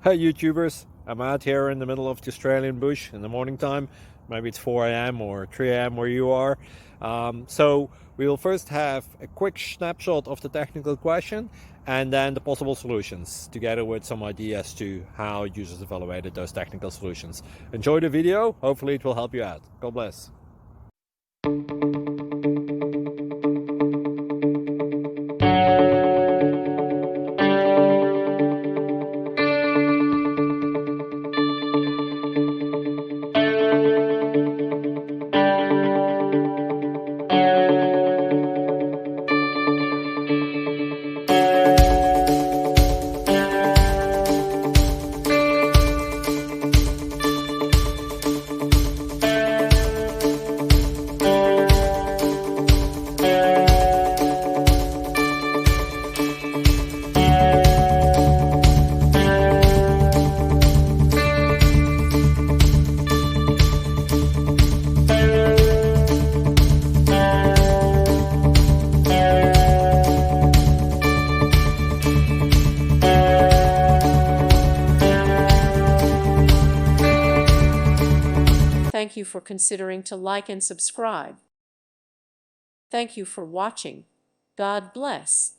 Hey YouTubers, I'm out here in the middle of the Australian bush in the morning time. Maybe it's 4 a.m. or 3 a.m. where you are. So we will first have a quick snapshot of the technical question and then the possible solutions, together with some ideas to how users evaluated those technical solutions. Enjoy the video, hopefully it will help you out. God bless. Thank you for considering to like and subscribe. Thank you for watching. God bless.